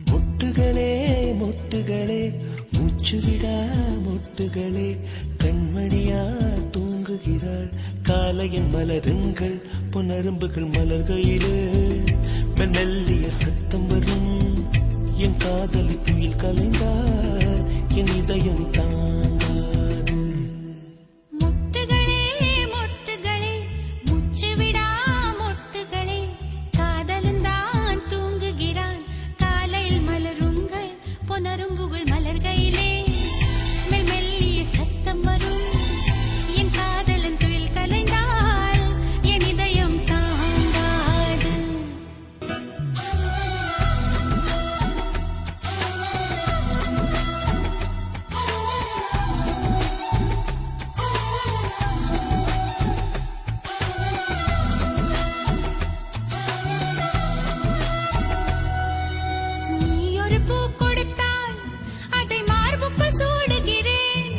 மொட்டுகளே மொட்டுகளே மூச்சுவிடா மொட்டுகளே கண்மணியா தூங்குகிறாள் காலையின் மலருங்கள் பொன்னரும்புகள் மலர்கையிலே மெல்லிய சத்தம் வரும் என் காதலி துயில் கலைந்தால் என் இதயம் தாங்காது. மொட்டுகளே மொட்டுகளே மூச்சுவிடா மொட்டுகளே காதலன்தான் தூங்குகிறான் காலையில் மலருங்கள் பொன்னரும்புகள் மலர்கையிலே மெல்லிய சத்தம் வரும் என் காதலன் துயில் கலைந்தால் என் இதயம் தாங்காது. நீ ஒரு பூ கொடுத்தால் அதை மார்புக்குள் சூடுகிறேன்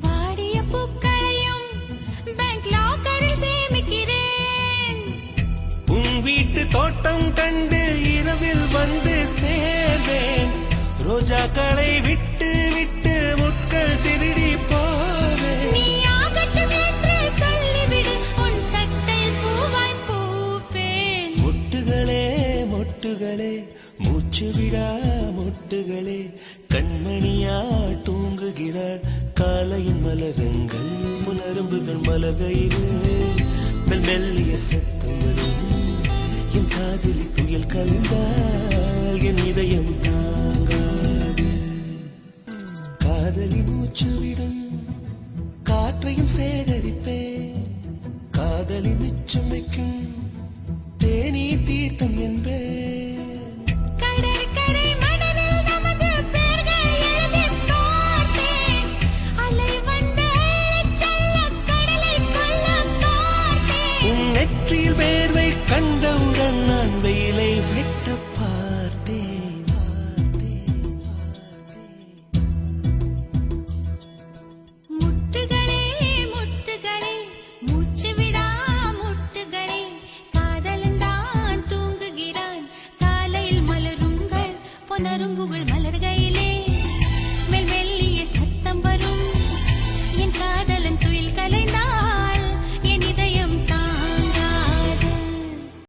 வாடிய பூக்களையும் பேங்க் லாக்கரில் சேமிக்கிறேன். உன் வீட்டு தோட்டம் கண்டு இரவில் வந்து சேர்வேன் ரோஜாக்களை விட்டு விட்டு முட்கள் திருடி போவேன். நீ ஆகட்டும் என்று சொல்லிவிடு உன் சட்டையில் பூவாய் பூப்பேன். மொட்டுகளே மொட்டுகளே மூச்சுவிடா மொட்டுகளே கண்மணியா தூங்குகிறாள் காலையின் மலருங்கள் முனரும்புகள் மலர்கையிலே மெல்லிய சத்தம் வரும் என் காதலி துயில் கலைந்தால் என் இதயம் தாங்காது. காதலி மூச்சுவிடும் காற்றையும் சேகரிப்பேன் காதலி மிச்சம் வைக்கும் தேனீ தீர்த்தம் என்பேன். கடற்கரை மணலில் நமது பெயர்கள் எழுதிப் பார்த்தேன். அலை வந்து அள்ளிச் செல்லக் கடலைக் கொல்லப் பார்த்தேன். உன் நெற்றியில் வேர்வை கண்டவுடன் நான் வெயிலை வெட்ட